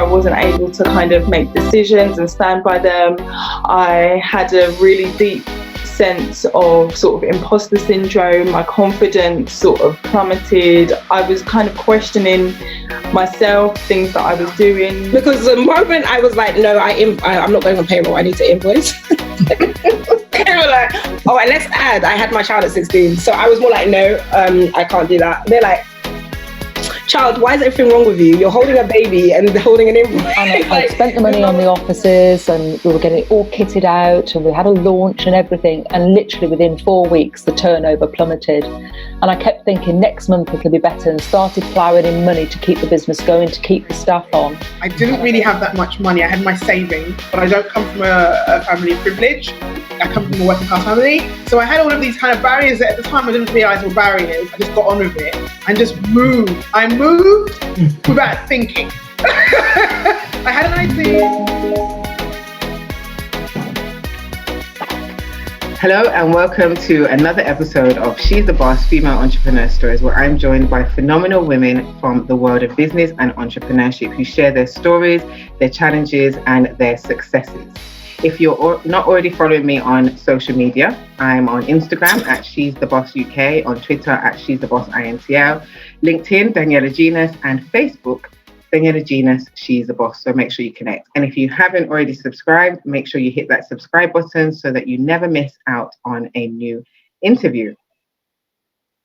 I wasn't able to kind of make decisions and stand by them. I had a really deep sense of sort of imposter syndrome. My confidence sort of plummeted. I was kind of questioning myself, things that I was doing. Because the moment I was like, no, I'm not going on payroll, I need to invoice. They were like, oh, and let's add, I had my child at 16. So I was more like, no, I can't do that. They're like, child, why is everything wrong with you? You're holding a baby and holding an invoice. And I spent the money on the offices, and we were getting it all kitted out, and we had a launch and everything, and literally within 4 weeks the turnover plummeted. And I kept thinking next month it'll be better, and started ploughing in money to keep the business going, to keep the staff on. I didn't really have that much money. I had my savings, but I don't come from a family of privilege. I come from a working class family. So I had all of these kind of barriers that at the time I didn't realise were barriers. I just got on with it and just moved. I moved without thinking. I had an idea. Hello and welcome to another episode of She's the Boss Female Entrepreneur Stories, where I'm joined by phenomenal women from the world of business and entrepreneurship who share their stories, their challenges and their successes. If you're not already following me on social media, I'm on Instagram at She's the Boss UK, on Twitter at She's the Boss INTL, LinkedIn, Daniela Genus, and Facebook, Daniela Genus, She's the Boss. So make sure you connect. And if you haven't already subscribed, make sure you hit that subscribe button so that you never miss out on a new interview.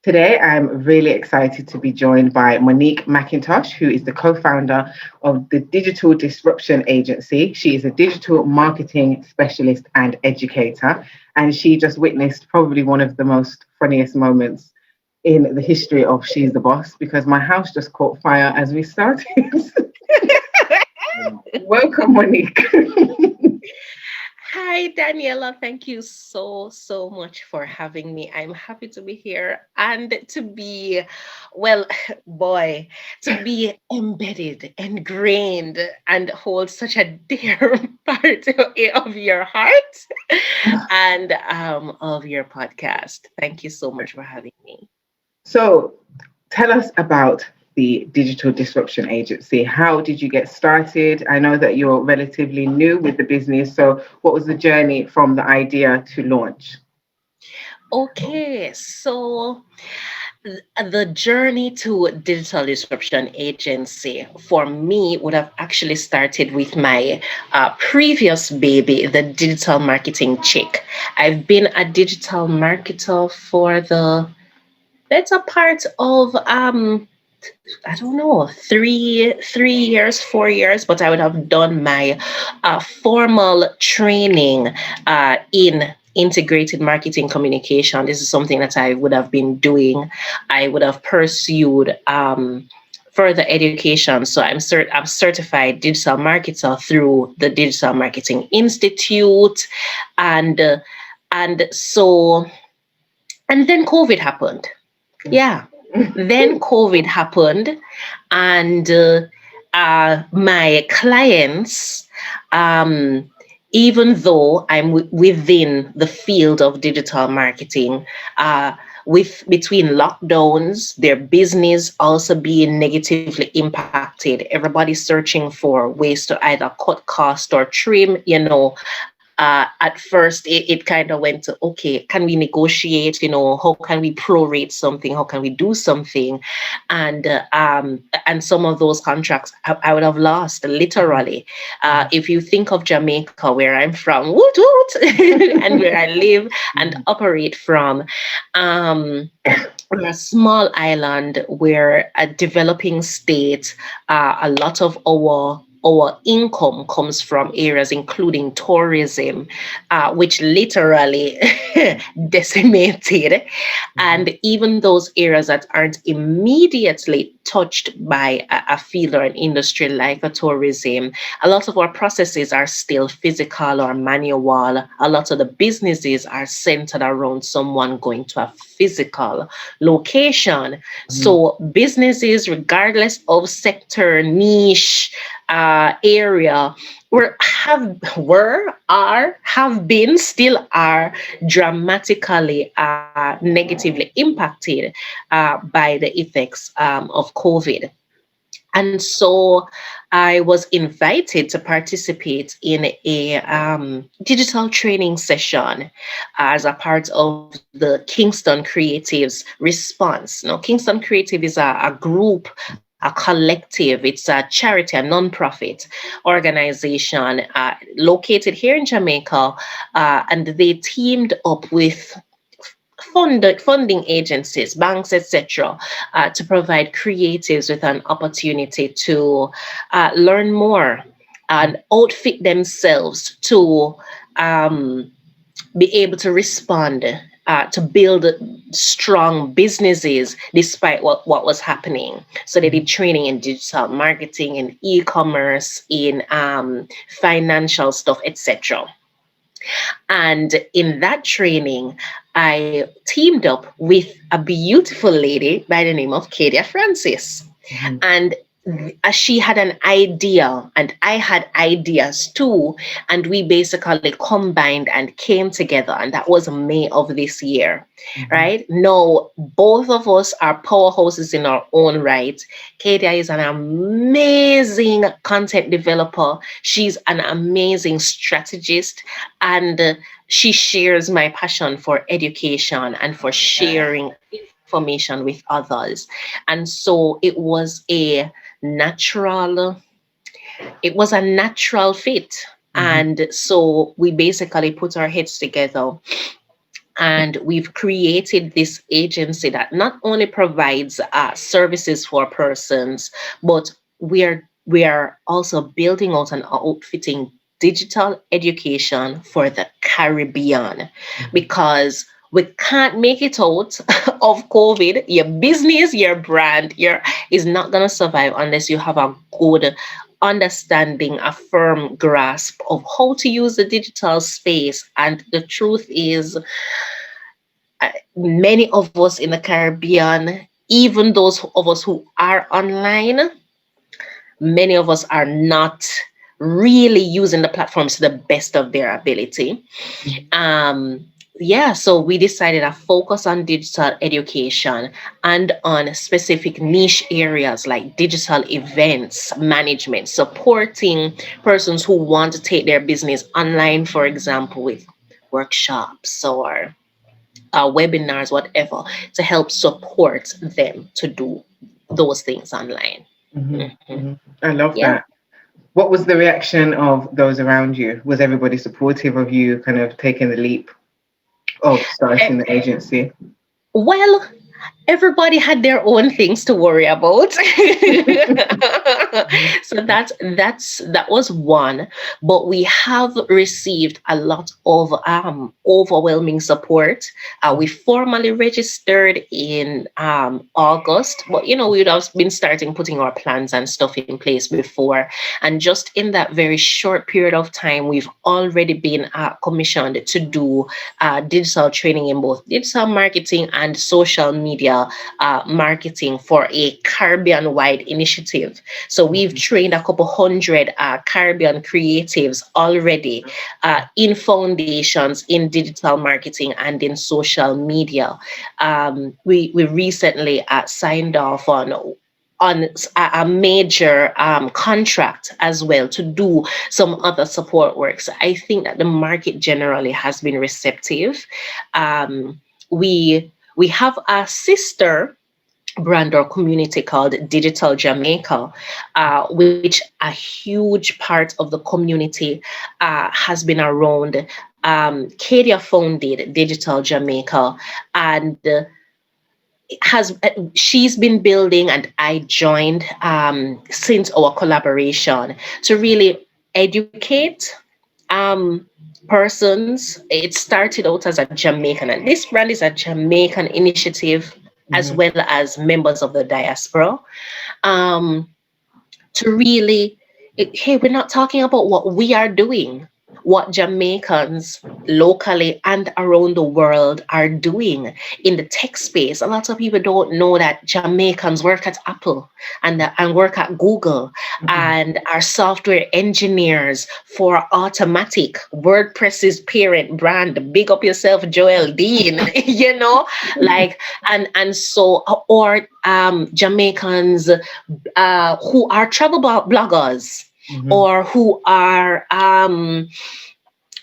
Today, I'm really excited to be joined by Monique Mcintosh, who is the co-founder of the Digital Disruption Agency. She is a digital marketing specialist and educator, and she just witnessed probably one of the most funniest moments in the history of She's the Boss, because my house just caught fire as we started. Welcome, Monique. Hi, Daniela. Thank you so much for having me. I'm happy to be here and to be, to be embedded, ingrained, and hold such a dear part of your heart and of your podcast. Thank you so much for having me. So tell us about the Digital Disruption Agency. How did you get started? I know that you're relatively new with the business. So what was the journey from the idea to launch? Okay, so the journey to Digital Disruption Agency for me would have actually started with my previous baby, the digital marketing chick. I've been a digital marketer for that's a part of I don't know, 3 years, 4 years, but I would have done my formal training in integrated marketing communication. This is something that I would have been doing. I would have pursued further education. So I'm certified digital marketer through the Digital Marketing Institute, and then COVID happened. Yeah. Then COVID happened, and my clients, even though I'm within the field of digital marketing, between lockdowns, their business also being negatively impacted, everybody searching for ways to either cut cost or trim, at first it kind of went to, okay, can we negotiate, how can we prorate something, how can we do something, and some of those contracts I would have lost literally. If you think of Jamaica, where I'm from, woot woot, and where I live and operate from, we're a small island, we're a developing state. A lot of our income comes from areas including tourism, which literally decimated. And even those areas that aren't immediately touched by a field or an industry like a tourism, a lot of our processes are still physical or manual. A lot of the businesses are centered around someone going to a physical location. So businesses, regardless of sector, niche, area, still are dramatically negatively impacted by the effects of COVID. And so I was invited to participate in a digital training session as a part of the Kingston Creatives response. Now, Kingston Creative is a group, a collective, it's a charity, a non-profit organization located here in Jamaica, and they teamed up with funding agencies, banks, etc., to provide creatives with an opportunity to learn more and outfit themselves to be able to respond, to build strong businesses despite what was happening. So they did training in digital marketing, in e-commerce, in financial stuff, etc. And in that training, I teamed up with a beautiful lady by the name of Kadia Francis. And she had an idea and I had ideas too. And we basically combined and came together. And that was May of this year, right? Now, both of us are powerhouses in our own right. Kadia is an amazing content developer. She's an amazing strategist. And she shares my passion for education and for sharing information with others. And so it was a natural fit. And so we basically put our heads together and we've created this agency that not only provides services for persons, but we are also building out and outfitting digital education for the Caribbean, because we can't make it out of COVID. Your business, your brand, is not going to survive unless you have a good understanding, a firm grasp of how to use the digital space. And the truth is, many of us in the Caribbean, even those of us who are online, many of us are not really using the platforms to the best of their ability. So we decided to focus on digital education and on specific niche areas like digital events management, supporting persons who want to take their business online, for example, with workshops or webinars, whatever, to help support them to do those things online. I love that. What was the reaction of those around you? Was everybody supportive of you kind of taking the leap of starting the agency? Well, everybody had their own things to worry about. So that was one. But we have received a lot of overwhelming support. We formally registered in August, but we would have been starting putting our plans and stuff in place before. And just in that very short period of time, we've already been commissioned to do digital training in both digital marketing and social media marketing for a Caribbean-wide initiative. So we've trained a couple hundred Caribbean creatives already in foundations, in digital marketing, and in social media. We recently signed off on a major contract as well to do some other support work. So I think that the market generally has been receptive. We have a sister brand or community called Digital Jamaica, which a huge part of the community has been around. Kadia founded Digital Jamaica, and she's been building, and I joined since our collaboration to really educate persons. It started out as a Jamaican, and this brand is a Jamaican initiative as well as members of the diaspora, to really, hey, we're not talking about what we are doing. what Jamaicans locally and around the world are doing in the tech space. A lot of people don't know that Jamaicans work at Apple and work at Google and are software engineers for Automatic, WordPress's parent brand. Big up yourself, Joel Dean, like, and so, or Jamaicans who are travel bloggers, or who are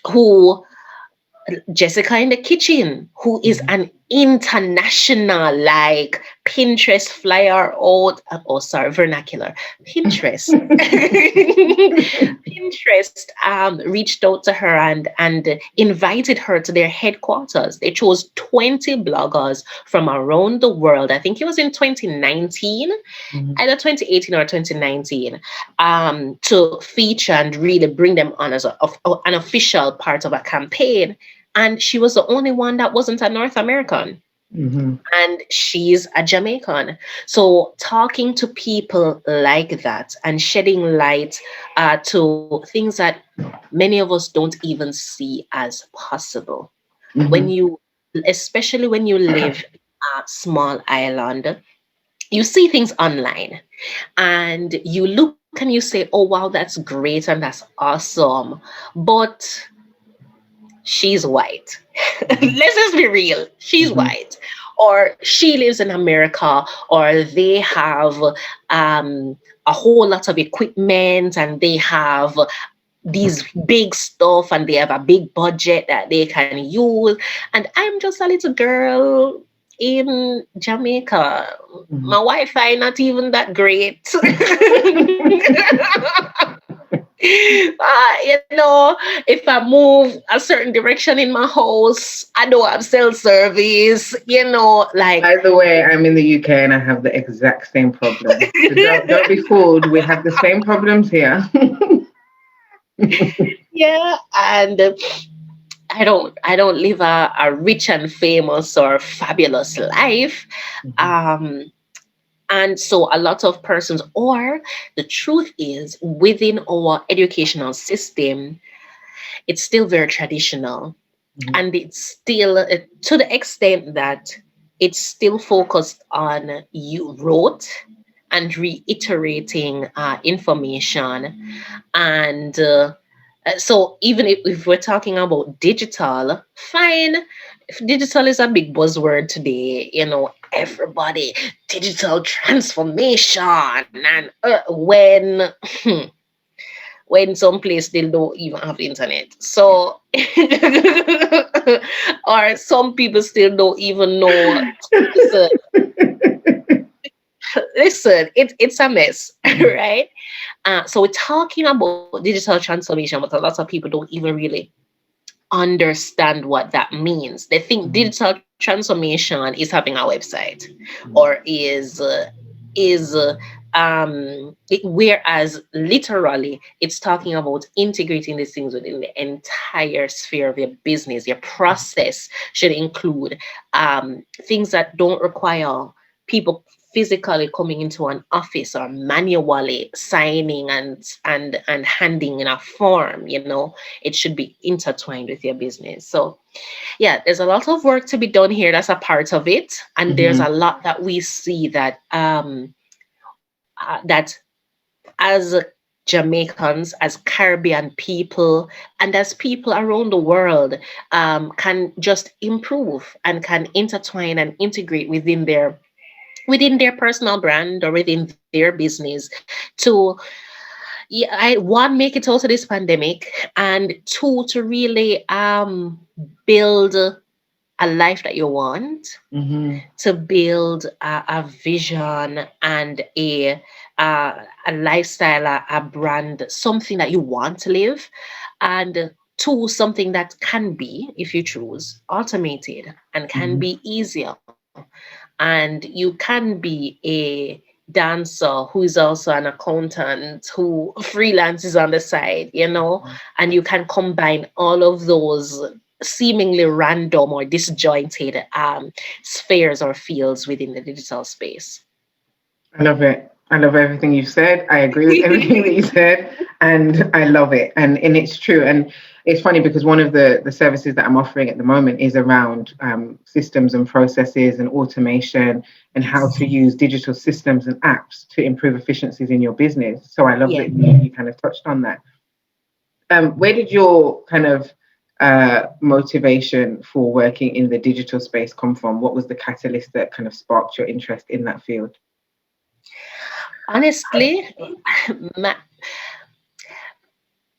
who Jessica in the Kitchen, who is an international, like, Pinterest flyer out. Oh, sorry, vernacular. Pinterest. Pinterest reached out to her and invited her to their headquarters. They chose 20 bloggers from around the world. I think it was in 2019, either 2018 or 2019, to feature and really bring them on as an official part of a campaign. And she was the only one that wasn't a North American. And she's a Jamaican. So talking to people like that and shedding light to things that many of us don't even see as possible. Especially when you live in a small island, you see things online and you look and you say, oh, wow, that's great and that's awesome. But she's white. Let's just be real. She's white. Or she lives in America, or they have a whole lot of equipment and they have these big stuff and they have a big budget that they can use. And I'm just a little girl in Jamaica. My Wi-Fi not even that great. If I move a certain direction in my house, I don't have cell service, like. By the way, I'm in the UK and I have the exact same problem. So don't be fooled. We have the same problems here. Yeah, and I don't live a rich and famous or fabulous life. And so a lot of persons, or the truth is, within our educational system, it's still very traditional. And it's still, to the extent that it's still focused on you wrote and reiterating information. And so even if we're talking about digital, fine. If digital is a big buzzword today, everybody, digital transformation, and when some place they don't even have internet. So, or some people still don't even know. Listen, it's a mess, right? So we're talking about digital transformation, but a lot of people don't even really understand what that means. They think digital transformation is having a website, or whereas literally it's talking about integrating these things within the entire sphere of your business. Your process should include things that don't require people physically coming into an office or manually signing and handing in a form. It should be intertwined with your business. So yeah, there's a lot of work to be done here. That's a part of it. And there's a lot that we see that that as Jamaicans, as Caribbean people, and as people around the world can just improve and can intertwine and integrate within their personal brand or within their business to, one, make it out of this pandemic, and two, to really build a life that you want, to build a vision and a lifestyle, a brand, something that you want to live, and two, something that can be, if you choose, automated and can be easier. And you can be a dancer who is also an accountant who freelances on the side, and you can combine all of those seemingly random or disjointed spheres or fields within the digital space. I love it. I love everything you've said. I agree with everything that you said, and I love it. And it's true. And it's funny because one of the services that I'm offering at the moment is around systems and processes and automation and how to use digital systems and apps to improve efficiencies in your business. So I love Yeah. that you kind of touched on that. Where did your kind of motivation for working in the digital space come from? What was the catalyst that kind of sparked your interest in that field? Honestly, ma-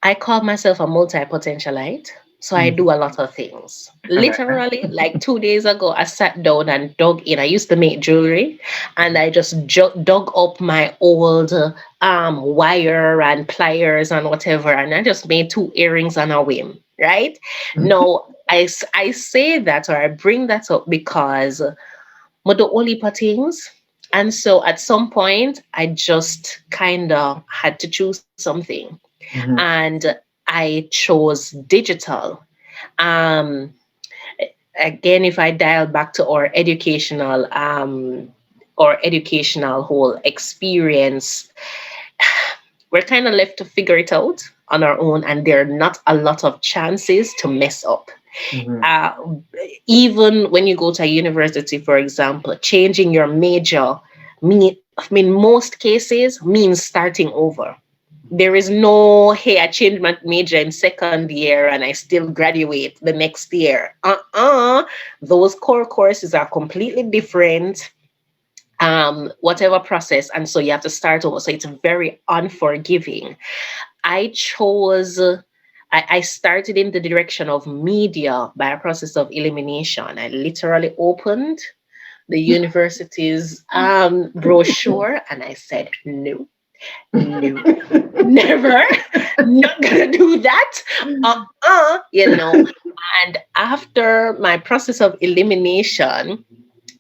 I call myself a multi-potentialite. So I do a lot of things. I like that. Literally, like 2 days ago, I sat down and dug in. I used to make jewelry, and I just dug up my old wire and pliers and whatever, and I just made 2 earrings on a whim. Right now, I say that, or I bring that up because I do only for things. And so at some point, I just kind of had to choose something. Mhm. And I chose digital. Um, Again, if I dial back to our educational whole experience, we're kind of left to figure it out on our own, and there are not a lot of chances to mess up. Mhm. Even when you go to a university, for example, changing your major most cases means starting over. There is no, hey, I changed my major in second year and I still graduate the next year. Those core courses are completely different. Whatever process, and so you have to start over. So it's very unforgiving. I chose. I started in the direction of media by a process of elimination. I literally opened the university's brochure and I said, no, never, not gonna do that. And after my process of elimination,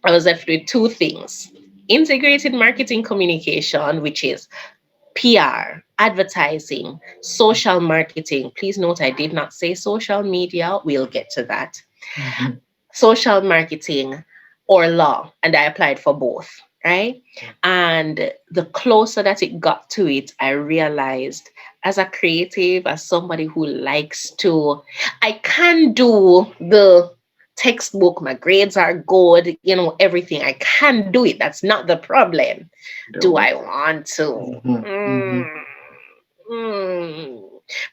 I was left with 2 things: integrated marketing communication, which is PR, advertising, social marketing. Please note, I did not say social media. We'll get to that. Mhm. Social marketing or law. And I applied for both, right? And the closer that it got to it, I realized as a creative, as somebody who likes to, I can do the textbook, my grades are good, everything. I can do it. That's not the problem. Do I want to? Mhm. Mhm. Mm.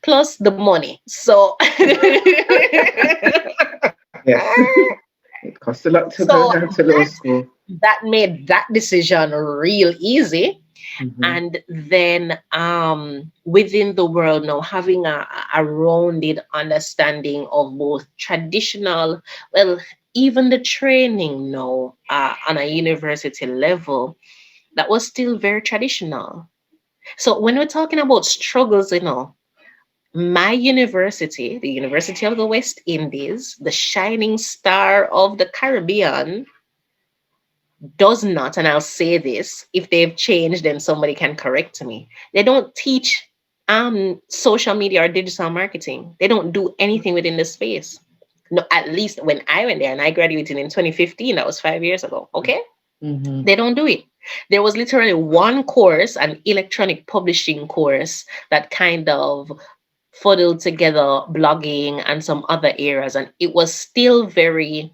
Plus the money. So Yes. It costs a lot to go so down to law school. that made that decision real easy. Mhm. And then within the world now, having a rounded understanding of both traditional, well, even the training now on a university level, that was still very traditional. So when we're talking about struggles, my university, the University of the West Indies, the shining star of the Caribbean, does not, and I'll say this, if they've changed, then somebody can correct me. They don't teach social media or digital marketing. They don't do anything within the space. No, at least when I went there and I graduated in 2015, that was 5 years ago. Okay. Mhm. They don't do it. There was literally one course, an electronic publishing course, that kind of fuddled together blogging and some other areas. And it was still very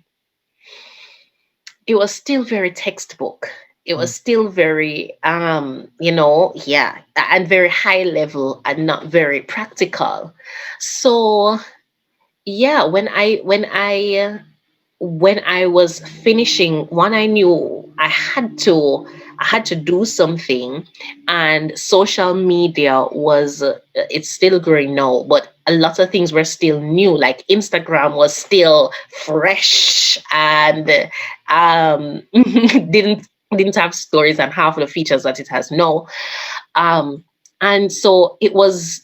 textbook. It was still very and very high level and not very practical. So yeah, when I was finishing one, I knew I had to do something. And social media was it's still growing now, but a lot of things were still new. Like Instagram was still fresh and didn't have stories and half of the features that it has now. And so it was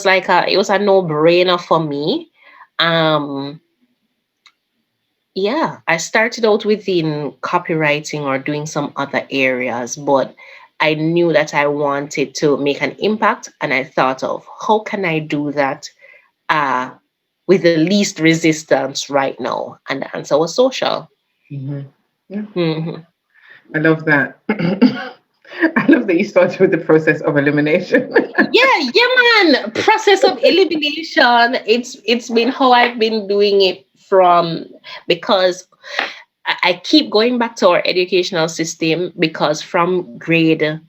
like it was a no-brainer for me. um yeah, I started out within copywriting or doing some other areas, but I knew that I wanted to make an impact, and I thought of how can I do that uh, with the least resistance right now, and the answer was social. Mhm. Yeah, Hmm. I love that. I love that you started with the process of elimination. Man. Process of elimination. It's been how I've been doing it from, because I keep going back to our educational system, because from grade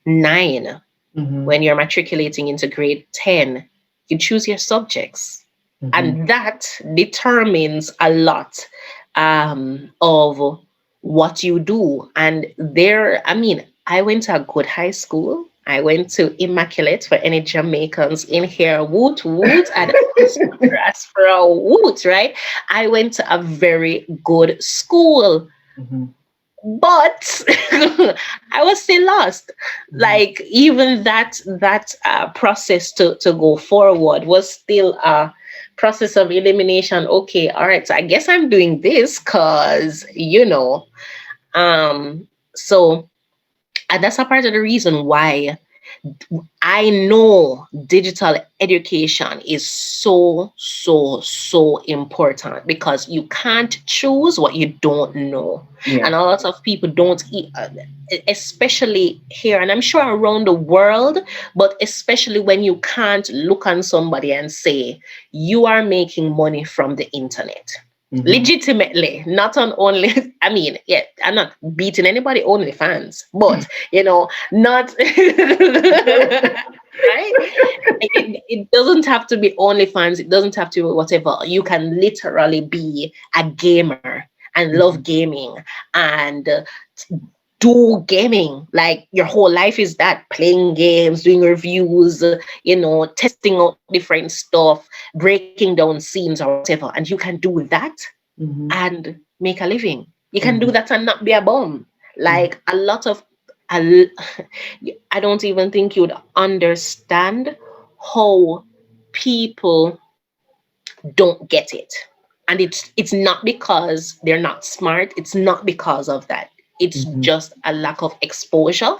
9, when you're matriculating into grade 10, you choose your subjects. And that determines a lot of what you do. And I went to a good high school. I went to Immaculate, for any Jamaicans in here. Woot, woot, and Aspera, woot, right? I went to a very good school. But I was still lost. Like, even that process to go forward was still a process of elimination. Okay, all right, so I guess I'm doing this because, so, and that's a part of the reason why I know digital education is so important, because you can't choose what you don't know. And a lot of people don't, especially here, and I'm sure around the world, but especially when you can't look on somebody and say, you are making money from the internet. Legitimately, not on only, I'm not beating anybody OnlyFans, but not right. It doesn't have to be OnlyFans, it doesn't have to be whatever. You can literally be a gamer and love gaming and do gaming, like your whole life is that, playing games, doing reviews, testing out different stuff, breaking down scenes or whatever, and you can do that and make a living. You can do that and not be a bum. Like, a lot of I don't even think you'd understand how people don't get it. And it's not because they're not smart, it's not because of that. It's just a lack of exposure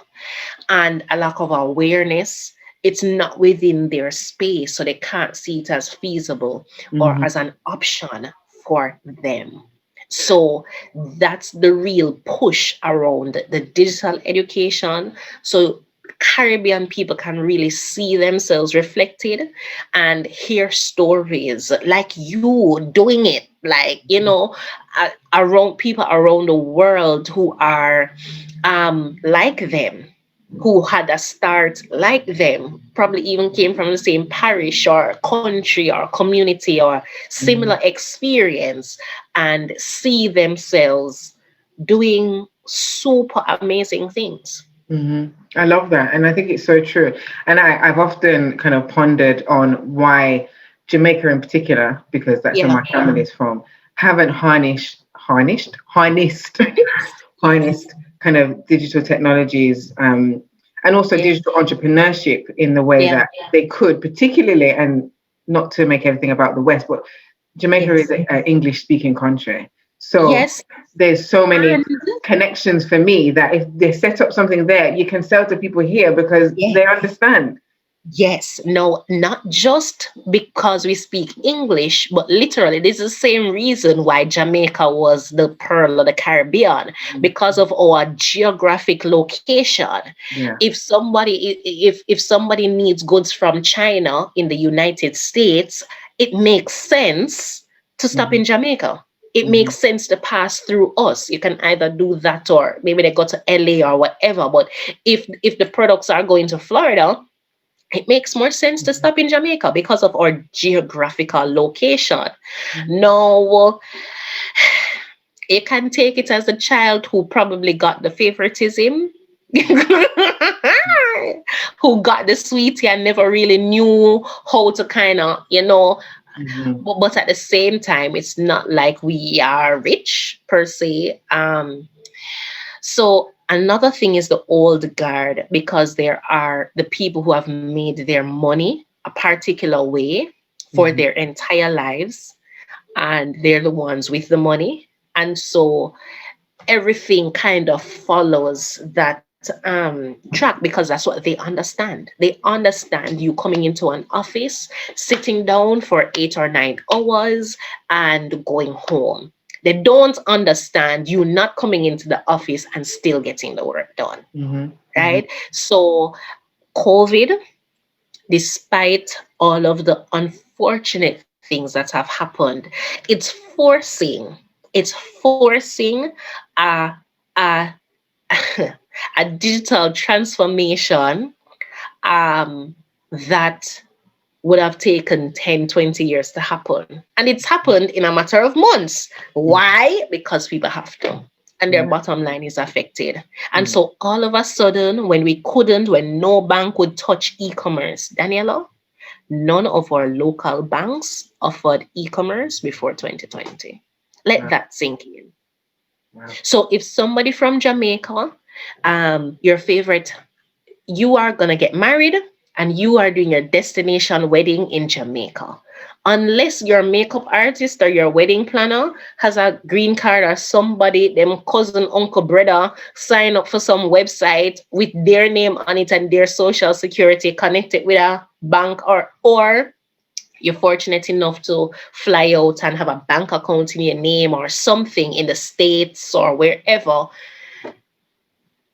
and a lack of awareness. It's not within their space, so they can't see it as feasible or as an option for them. So that's the real push around the digital education. So Caribbean people can really see themselves reflected and hear stories like you doing it, like, around people around the world who are like them, who had a start like them, probably even came from the same parish or country or community or similar experience, and see themselves doing super amazing things. I love that. And I think it's so true. And I've often kind of pondered on why Jamaica in particular, because that's where my family is from, haven't harnessed kind of digital technologies and also digital entrepreneurship in the way that they could, particularly, and not to make everything about the West, but Jamaica is an English-speaking country. So there's so many connections for me that if they set up something there, you can sell to people here because they understand. Yes, no, not just because we speak English, but literally, this is the same reason why Jamaica was the pearl of the Caribbean, because of our geographic location. If somebody needs goods from China in the United States, it makes sense to stop in Jamaica. It makes sense to pass through us. You can either do that, or maybe they go to LA or whatever. But if the products are going to Florida, it makes more sense to stop in Jamaica because of our geographical location. Now, you can take it as a child who probably got the favoritism, who got the sweetie and never really knew how to kind of, but at the same time, it's not like we are rich per se. So another thing is the old guard, because there are the people who have made their money a particular way for their entire lives, and they're the ones with the money. And so everything kind of follows that track, because that's what they understand. They understand you coming into an office, sitting down for 8 or 9 hours and going home. They don't understand you not coming into the office and still getting the work done. Right? So COVID, despite all of the unfortunate things that have happened, it's forcing a, a, a digital transformation that would have taken 10, 20 years to happen. And it's happened in a matter of months. Why? Because people have to. And their bottom line is affected. And so all of a sudden, when no bank would touch e-commerce, Daniela, none of our local banks offered e-commerce before 2020. Let that sink in. So if somebody from Jamaica, your favorite, you are going to get married and you are doing a destination wedding in Jamaica. Unless your makeup artist or your wedding planner has a green card or somebody, them cousin, uncle, brother, sign up for some website with their name on it and their social security connected with a bank, or you're fortunate enough to fly out and have a bank account in your name or something in the States or wherever.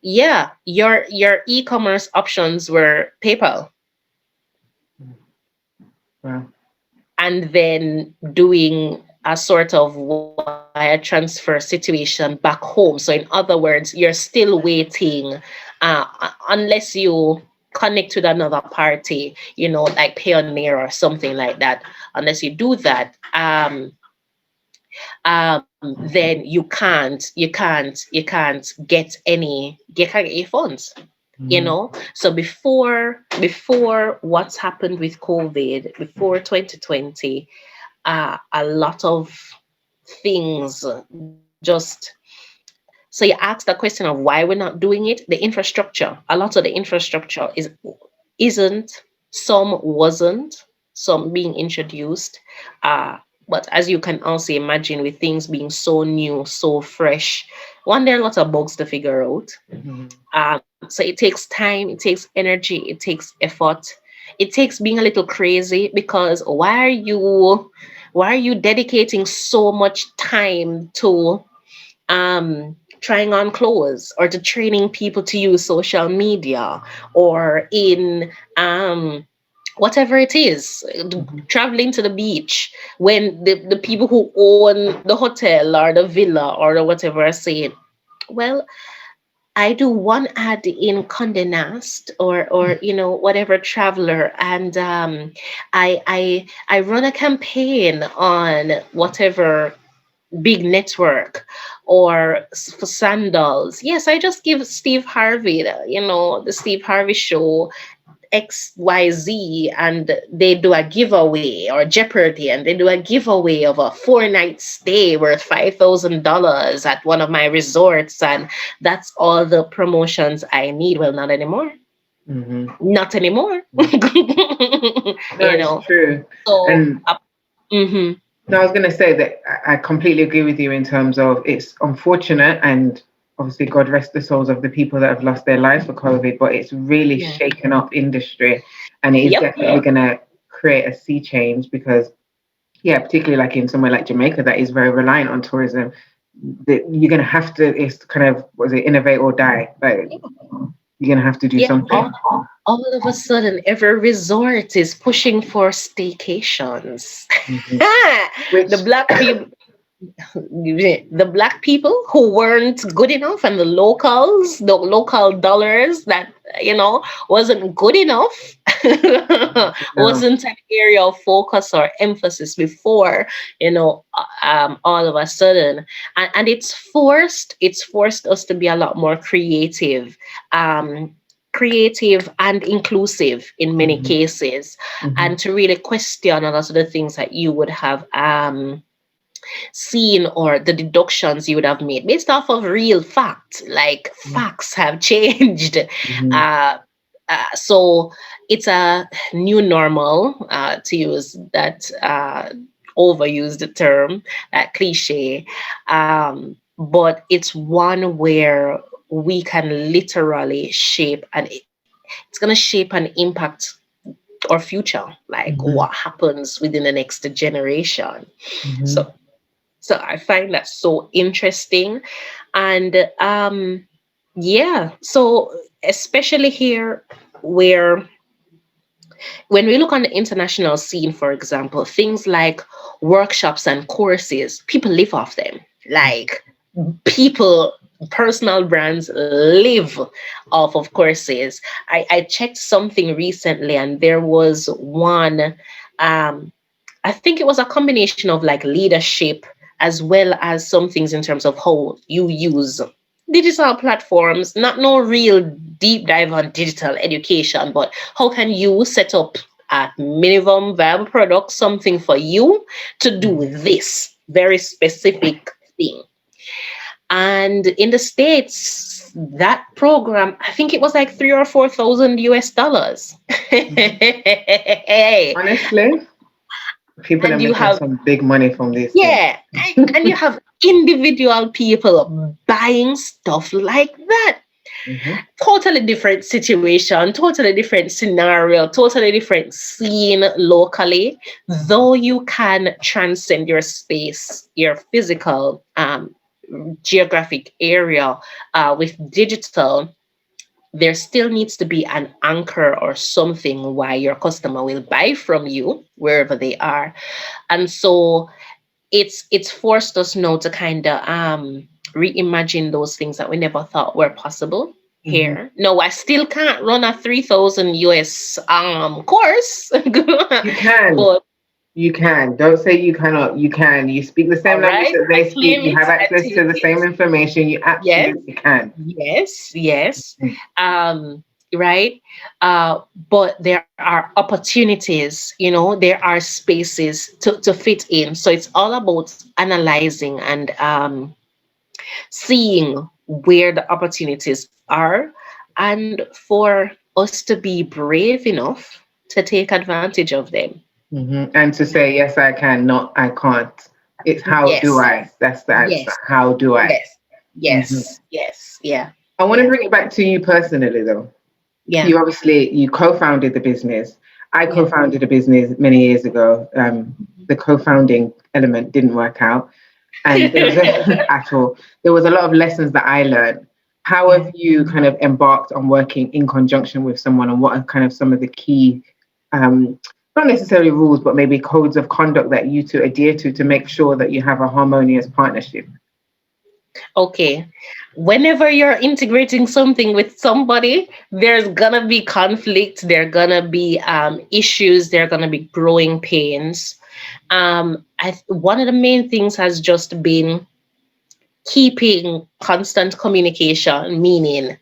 Yeah, your e-commerce options were PayPal. Wow. And then doing a sort of wire transfer situation back home. So in other words, you're still waiting unless you connect with another party, like Payoneer or something like that. Unless you do that, then you can't get your funds. So before what's happened with COVID, before 2020, a lot of things just. So you asked the question of why we're not doing it. The infrastructure, a lot of the infrastructure isn't, some wasn't, some being introduced. But as you can also imagine, with things being so new, so fresh, there are lots of bugs to figure out. So it takes time, it takes energy, it takes effort. It takes being a little crazy, because why are you dedicating so much time to trying on clothes, or to training people to use social media, or in whatever it is, traveling to the beach, when the people who own the hotel or the villa or the whatever are saying, well, I do one ad in Condé Nast or whatever traveler, and I run a campaign on whatever big network, or for sandals. Yes, I just give Steve Harvey, the Steve Harvey show, XYZ, and they do a giveaway, or Jeopardy, and they do a giveaway of a 4-night stay worth $5,000 at one of my resorts, and that's all the promotions I need. Well, not anymore. Not anymore. That's true. So, No, I was going to say that I completely agree with you in terms of it's unfortunate, and obviously God rest the souls of the people that have lost their lives for COVID, but it's really shaken up industry, and it is definitely going to create a sea change, because particularly like in somewhere like Jamaica that is very reliant on tourism, that you're going to have to, it's kind of, innovate or die. Like, you're going to have to do something. All of a sudden, every resort is pushing for staycations. The black people who weren't good enough, and the local dollars that wasn't good enough, wasn't an area of focus or emphasis before, all of a sudden, and it's forced us to be a lot more creative and inclusive in many cases, and to really question a lot of the things that you would have seen, or the deductions you would have made based off of real fact. Like, facts have changed. So it's a new normal, to use that overused term, that cliche, but it's one where we can literally shape, and it's going to shape and impact our future, like what happens within the next generation. So I find that so interesting. And yeah, so especially here where when we look on the international scene, for example, things like workshops and courses, people live off them. Like people, personal brands live off of courses. I checked something recently and there was one, I think it was a combination of like leadership as well as some things in terms of how you use digital platforms, not no real deep dive on digital education, but how can you set up a minimum viable product, something for you to do this very specific thing. And in the States, that program, I think it was like 3 or 4,000 US dollars. Honestly, people And are you making have, some big money from this. yeah, and you have individual people buying stuff like that. Totally different situation, totally different scenario, totally different scene locally, though you can transcend your space, your physical geographic area with digital. There still needs to be an anchor or something why your customer will buy from you wherever they are. And so it's forced us now to kind of reimagine those things that we never thought were possible here. No, I still can't run a 3,000 US course. You can. But You can. Don't say you cannot. You can. You speak the same all language right, that I they speak. claim You it, have I access to take the it. same information. You absolutely can. Yes. Right. But there are opportunities, you know, there are spaces to fit in. So it's all about analyzing and seeing where the opportunities are, and for us to be brave enough to take advantage of them. And to say, yes, I can, not I can't. It's how do Yes, I? That's the answer. yes, How do I? yes, yeah, I want to bring it back to you personally, though. yeah, You co-founded the business. I yeah. co-founded a business many years ago. The co-founding element didn't work out, and there was at all. There was a lot of lessons that I learned. How have you kind of embarked on working in conjunction with someone, and what are kind of some of the key, not necessarily rules, but maybe codes of conduct that you two adhere to make sure that you have a harmonious partnership? Okay. Whenever you're integrating something with somebody, there's gonna be conflict, there are gonna be issues, there are gonna be growing pains. One of the main things has just been keeping constant communication, meaning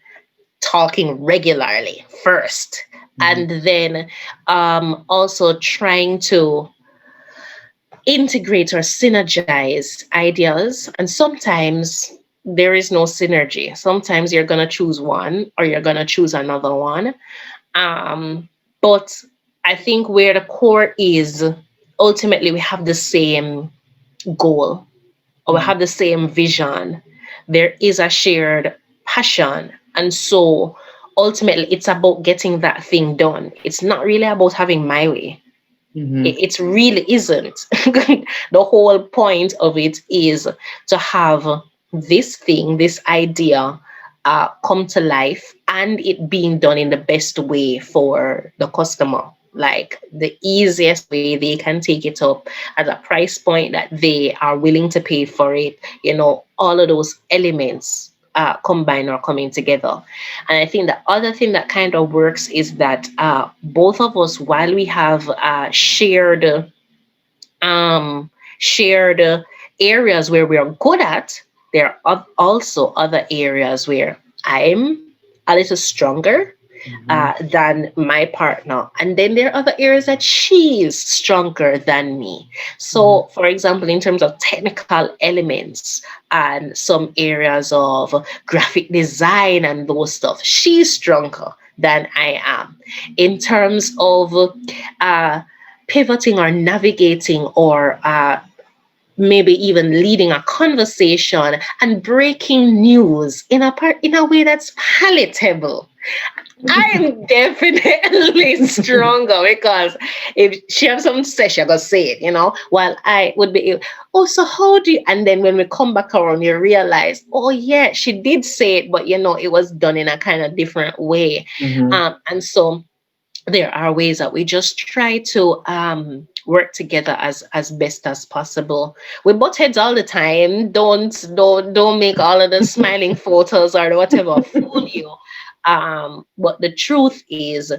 talking regularly first, and then also trying to integrate or synergize ideas. And sometimes there is no synergy. Sometimes you're going to choose one or you're going to choose another one. But I think where the core is, ultimately we have the same goal or we have the same vision. There is a shared passion. And so ultimately it's about getting that thing done. It's not really about having my way. It really isn't. The whole point of it is to have this thing, this idea, come to life, and it being done in the best way for the customer. Like the easiest way they can take it up at a price point that they are willing to pay for it. You know, all of those elements combine or coming together. And I think the other thing that kind of works is that both of us, while we have shared areas where we are good at, there are also other areas where I'm a little stronger than my partner. And then there are other areas that she's stronger than me. So, for example, in terms of technical elements and some areas of graphic design and those stuff, she's stronger than I am. In terms of pivoting or navigating or maybe even leading a conversation and breaking news in a way that's palatable I'm definitely stronger because if she has something to say, she's gonna say it, while I would be, oh, so how do you, and then when we come back around, you realize, oh yeah, she did say it, but it was done in a kind of different way. And so there are ways that we just try to work together as best as possible. We butt heads all the time. Don't make all of the smiling photos or whatever fool you. But the truth is,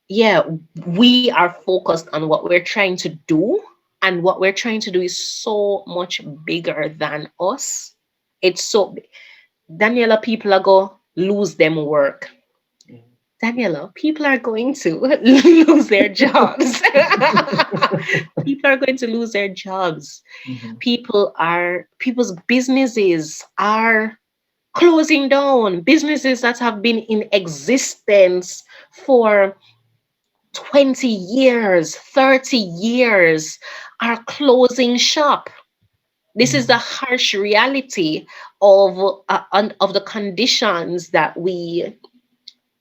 yeah, we are focused on what we're trying to do, and what we're trying to do is so much bigger than us. It's so Daniela, people are going to lose them work. Daniela, people are going to lose their jobs. People are going to lose their jobs. People's businesses are closing down. Businesses that have been in existence for 20 years, 30 years are closing shop. This is the harsh reality of the conditions that we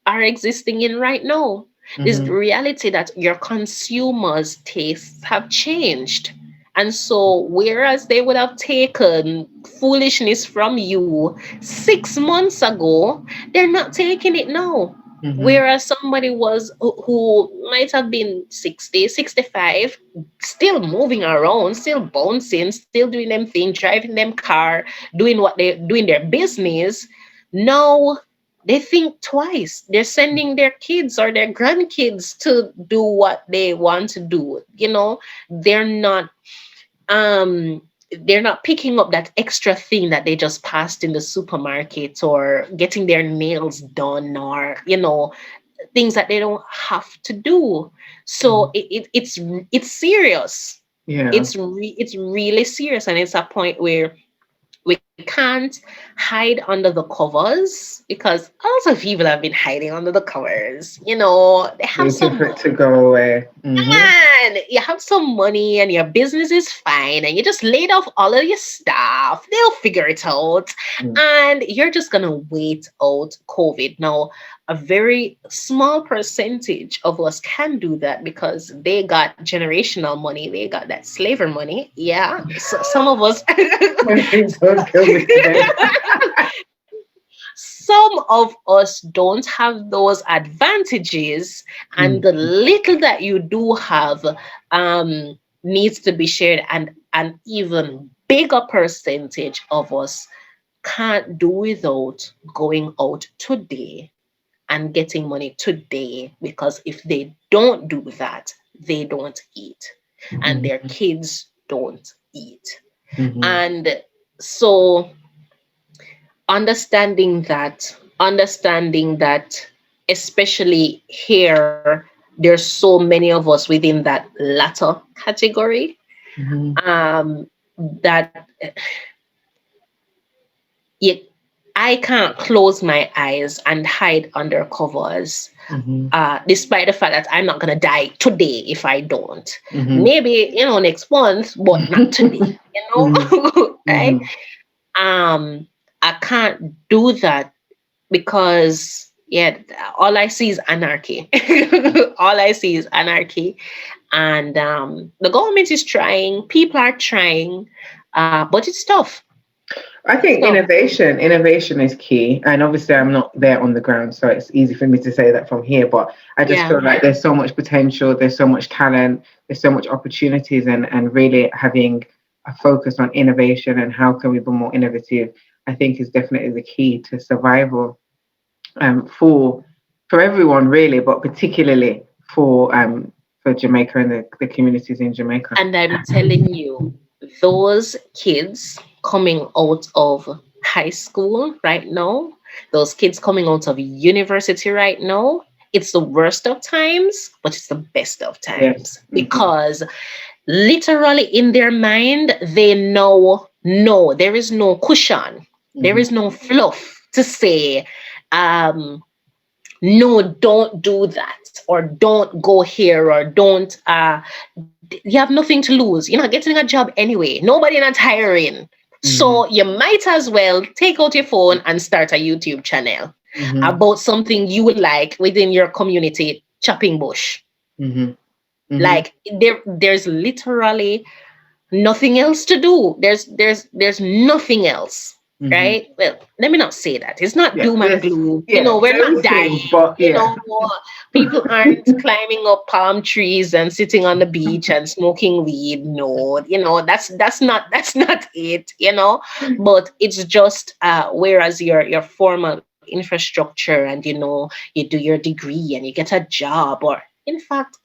are existing in right now. This is the reality that your consumers' tastes have changed. And so, whereas they would have taken foolishness from you 6 months ago, they're not taking it now. Whereas somebody who might have been 60, 65, still moving around, still bouncing, still doing them thing, driving them car, doing their business, now they think twice. They're sending their kids or their grandkids to do what they want to do. They're not picking up that extra thing that they just passed in the supermarket, or getting their nails done, or things that they don't have to do. So it's serious. Yeah, it's really serious, and it's a point where we can't hide under the covers, because lots of people have been hiding under the covers. They have some for it to go away. And you have some money and your business is fine, and you just laid off all of your staff. They'll figure it out, and you're just gonna wait out COVID. Now, a very small percentage of us can do that because they got generational money. They got that slavery money. Yeah, so some of us. Some of us don't have those advantages, and the little that you do have needs to be shared, and an even bigger percentage of us can't do without going out today and getting money today, because if they don't do that, they don't eat, and their kids don't eat. And so understanding that, especially here, there's so many of us within that latter category, that I can't close my eyes and hide under covers, despite the fact that I'm not going to die today if I don't. Maybe, next month, but not today, right? I can't do that because, all I see is anarchy. All I see is anarchy. And the government is trying, people are trying, but it's tough. I think innovation is key. And obviously I'm not there on the ground, so it's easy for me to say that from here. But I just feel like there's so much potential, there's so much talent, there's so much opportunities, and really having a focus on innovation and how can we be more innovative, I think is definitely the key to survival for everyone really, but particularly for Jamaica and the communities in Jamaica. And I'm telling you, those kids coming out of high school right now, those kids coming out of university right now, it's the worst of times, but it's the best of times. Because literally in their mind, they know, no, there is no cushion. There is no fluff to say, no, don't do that, or don't go here, or don't, you have nothing to lose. You're not getting a job anyway. Nobody not hiring. So you might as well take out your phone and start a YouTube channel. about something you would like within your community, chopping bush. Like there's literally nothing else to do. There's nothing else. Right? Well, let me not say that. It's not doom and gloom. We're not dying. But, People aren't climbing up palm trees and sitting on the beach and smoking weed. No, that's not it. But it's just whereas your formal infrastructure and you do your degree and you get a job, or in fact,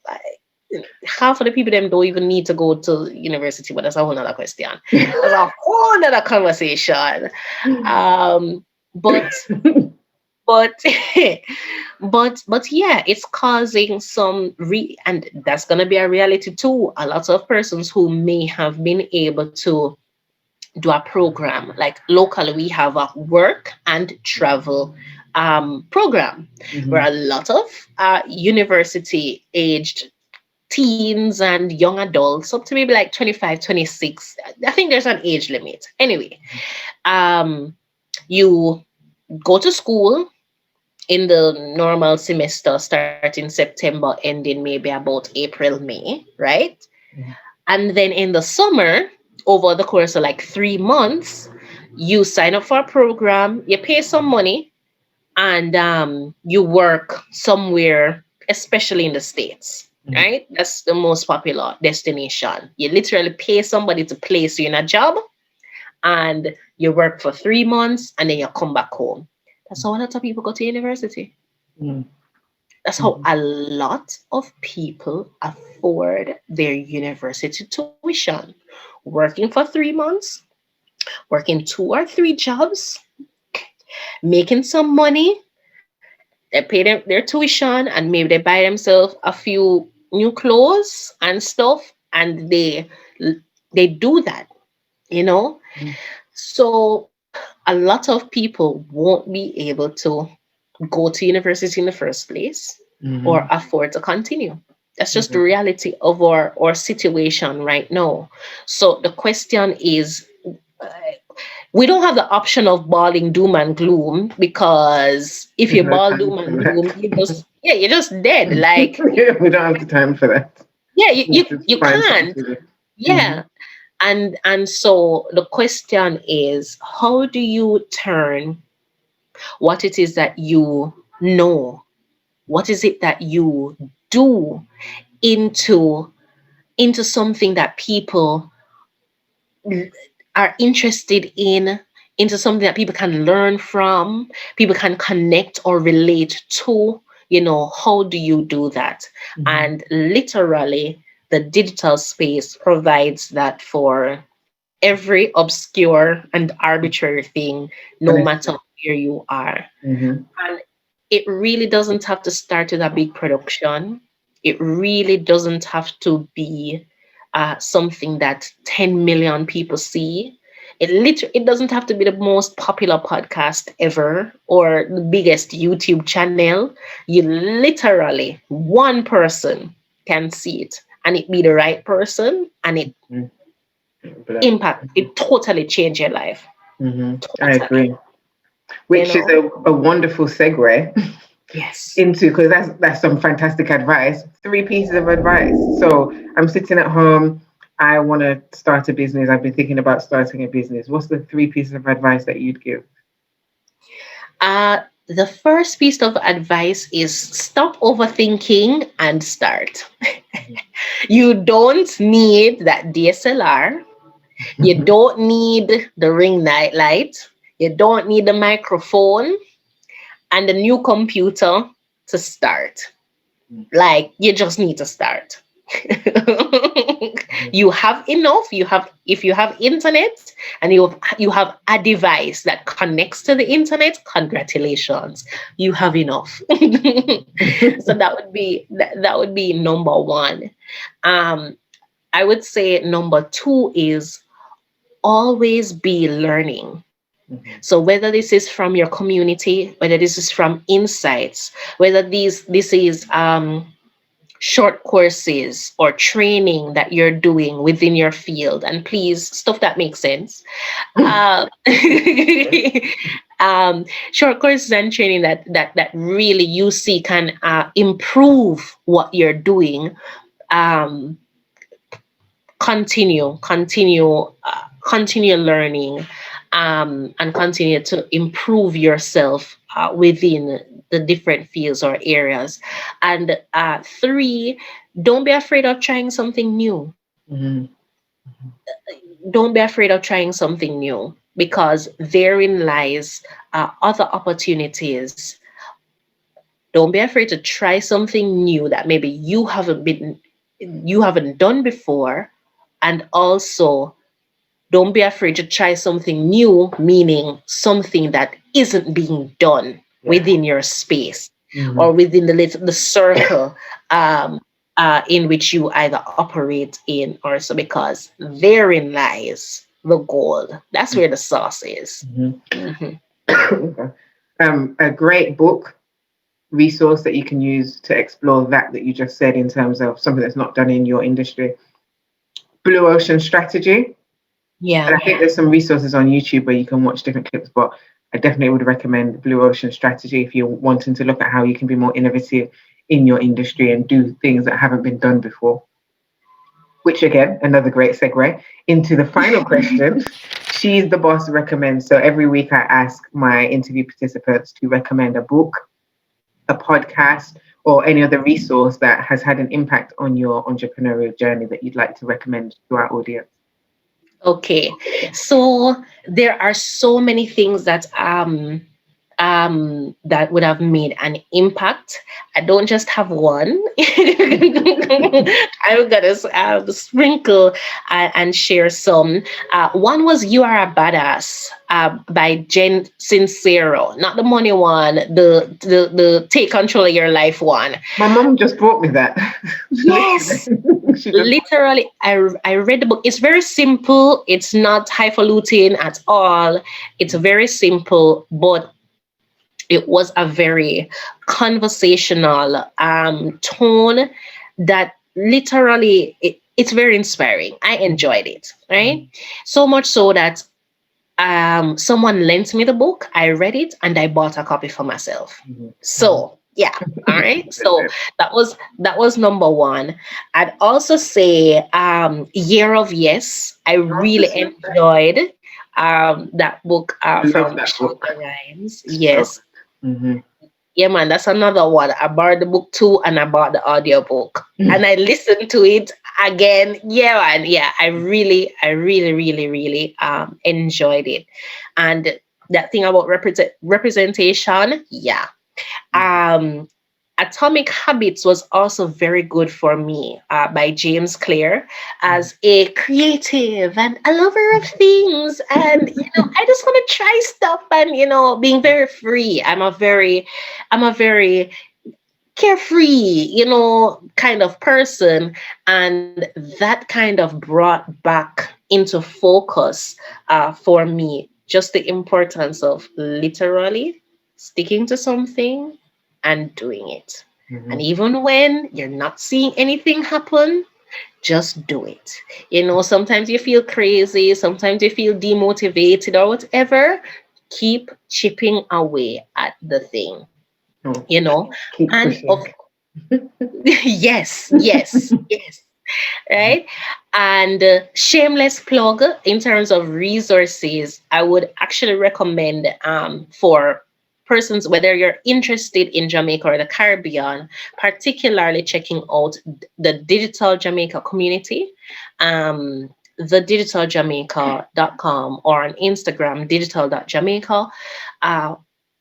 half of the people them don't even need to go to university, but that's a whole other question. That's a whole other conversation. But yeah, it's causing some and that's gonna be a reality too. A lot of persons who may have been able to do a program, like locally, we have a work and travel program where a lot of university aged teens and young adults up to maybe like 25, 26. I think there's an age limit. Anyway, you go to school in the normal semester starting September, ending maybe about April, May, right? And then in the summer, over the course of like 3 months, you sign up for a program, you pay some money, and you work somewhere, especially in the States. Right? That's the most popular destination. You literally pay somebody to place you in a job and you work for 3 months and then you come back home. That's how a lot of people go to university. That's how a lot of people afford their university tuition. Working for 3 months, working 2 or 3 jobs, making some money. They pay them their tuition and maybe they buy themselves a few new clothes and stuff, and they do that, So a lot of people won't be able to go to university in the first place or afford to continue. That's just the reality of our situation right now. So the question is, we don't have the option of bawling doom and gloom, because if you bawl doom and gloom, you're just dead. Like we don't have the time for that. Yeah, you can't. Yeah. And so the question is, how do you turn what it is that you know, what is it that you do into something that people are interested in, into something that people can learn from, people can connect or relate to? How do you do that? And literally, the digital space provides that for every obscure and arbitrary thing, no matter where you are. And it really doesn't have to start with a big production. It really doesn't have to be something that 10 million people see. It doesn't have to be the most popular podcast ever or the biggest YouTube channel. You literally, one person can see it, and it be the right person, and it it totally change your life. Totally. I agree. Which is a wonderful segue. Yes. Into, because that's some fantastic advice. 3 pieces of advice. So I'm sitting at home, I want to start a business. I've been thinking about starting a business. What's the 3 pieces of advice that you'd give? The first piece of advice is stop overthinking and start. You don't need that DSLR. You don't need the ring night light. You don't need the microphone and the new computer to start. Like, you just need to start. You have enough. If you have internet and you have a device that connects to the internet, congratulations, you have enough. So that would be number 1. I would say number 2 is always be learning. So whether this is from your community, whether this is from insights, whether this is short courses or training that you're doing within your field, and please, stuff that makes sense. short courses and training that really you see can improve what you're doing. Continue learning, and continue to improve yourself within the different fields or areas. And 3, don't be afraid of trying something new. Mhm. Don't be afraid of trying something new, because therein lies other opportunities. Don't be afraid to try something new that maybe you haven't done before. And also, don't be afraid to try something new, meaning something that isn't being done within your space, Mhm. or within the circle in which you either operate in, or so, because therein lies the gold. That's where the sauce is. Mhm. A great book resource that you can use to explore that you just said in terms of something that's not done in your industry. Blue Ocean Strategy. Yeah. And I think there's some resources on YouTube where you can watch different clips, but I definitely would recommend Blue Ocean Strategy if you're wanting to look at how you can be more innovative in your industry and do things that haven't been done before. Which again, another great segue into the final question. She's the Boss recommends. So every week I ask my interview participants to recommend a book, a podcast, or any other resource that has had an impact on your entrepreneurial journey that you'd like to recommend to our audience. Okay, so there are so many things that that would have made an impact. I don't just have one. I'm gonna sprinkle and share some. One was "You Are a Badass" by SINCERO, not the money one, the take control of your life one. My mom just brought me that. Yes. Literally, I read the book. It's very simple. It's not highfalutin at all. It's very simple, but it was a very conversational tone that literally it's very inspiring. I enjoyed it, right? So much so that someone lent me the book. I read it and I bought a copy for myself. So yeah, all right. So that was number one. I'd also say Year of Yes. I really enjoyed that book from Shonda Rhimes. Yes. Mm-hmm. Yeah, man, that's another one. I borrowed the book too, and I bought the audio book, and I listened to it again. Yeah, man, yeah, I really enjoyed it, and that thing about representation, yeah. Atomic Habits was also very good for me, by James Clear, as a creative and a lover of things. And, I just want to try stuff and, being very free. I'm a very carefree, kind of person. And that kind of brought back into focus for me just the importance of literally sticking to something and doing it. Mm-hmm. And even when you're not seeing anything happen, just do it. Sometimes you feel crazy, sometimes you feel demotivated or whatever. Keep chipping away at the thing. Keep and pushing. Yes. Right. And shameless plug in terms of resources, I would actually recommend for persons, whether you're interested in Jamaica or the Caribbean, particularly checking out the Digital Jamaica community, thedigitaljamaica.com, or on Instagram, digital.jamaica.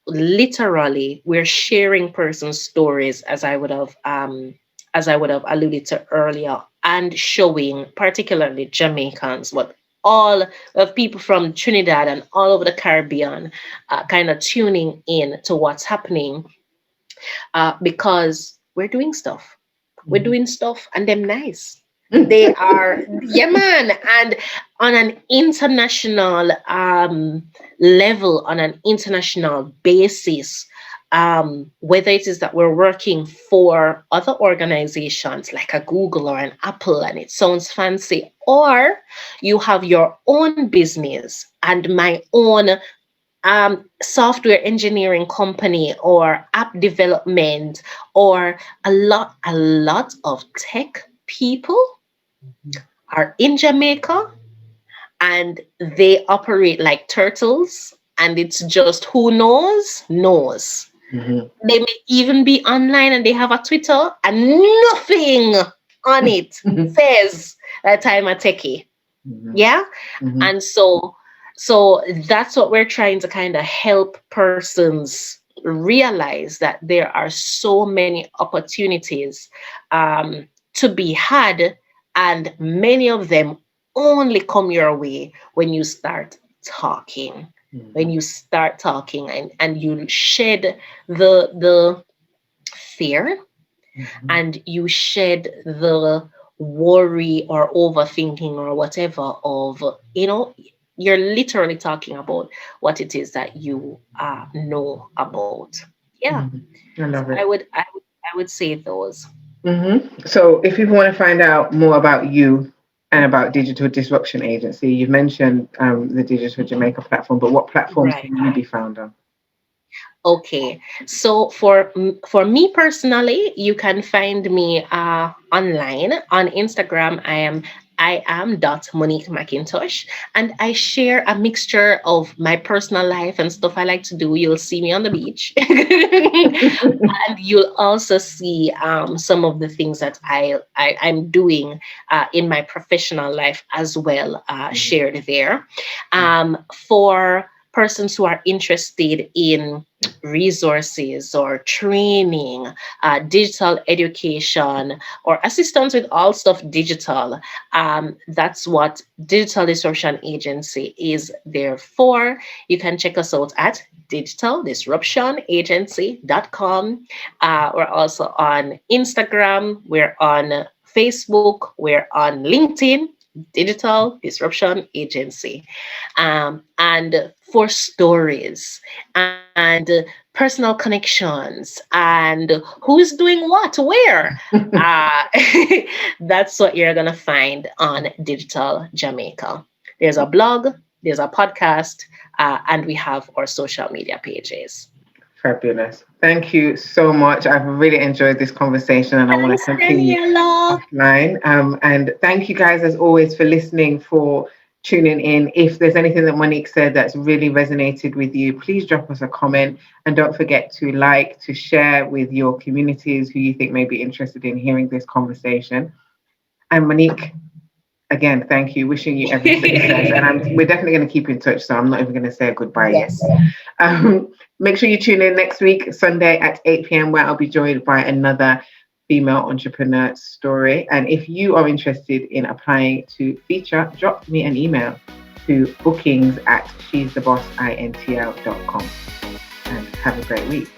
Literally, we're sharing persons' stories, as I would have alluded to earlier, and showing particularly Jamaicans, but all of people from Trinidad and all over the Caribbean kind of tuning in to what's happening, because we're doing stuff. We're doing stuff, and them nice. They are, yeah, man. And on an international level, on an international basis, whether it is that we're working for other organizations like a Google or an Apple and it sounds fancy, or you have your own business and my own software engineering company or app development, or a lot of tech people are in Jamaica, and they operate like turtles, and it's just who knows. Mhm. They may even be online and they have a Twitter and nothing on it says that I'm a techie. Mhm. Yeah. Mhm. And so that's what we're trying to kind of help persons realize, that there are so many opportunities to be had, and many of them only come your way when you start talking. Mhm. When you start talking and you shed the fear, Mhm. and you shed the worry or overthinking or whatever of, you're literally talking about what it is that you know about. Yeah. Mhm. I love I it. would say those. So if people want to find out more about you and about Digital Disruption Agency, you've mentioned the Digital Jamaica platform, but what platforms Right. can you be found on? Okay, so for me personally, you can find me online on Instagram. I am Monique Mcintosh, and I share a mixture of my personal life and stuff I like to do. You'll see me on the beach, and you'll also see some of the things that I'm doing in my professional life as well, shared there. For persons who are interested in resources or training, digital education, or assistance with all stuff digital, that's what Digital Disruption Agency is there for. You can check us out at digitaldisruptionagency.com. We're also on Instagram, we're on Facebook, we're on LinkedIn, Digital Disruption Agency. And for stories and personal connections and who's doing what where, that's what you're going to find on Digital Jamaica. There's a blog, there's a podcast, and we have our social media pages. Fabulous. Thank you so much. I've really enjoyed this conversation, and I want to Thanks, continue Daniela. offline. And thank you guys, as always, for listening, for tuning in. If there's anything that Monique said that's really resonated with you, please drop us a comment, and don't forget to like, to share with your communities who you think may be interested in hearing this conversation. And Monique, again, thank you. Wishing you every success. And we're definitely going to keep in touch, so I'm not even going to say goodbye Yes. yet. Make sure you tune in next week, Sunday at 8 p.m, where I'll be joined by another female entrepreneur story. And if you are interested in applying to feature, drop me an email to bookings@she'sthebossintl.com. And have a great week.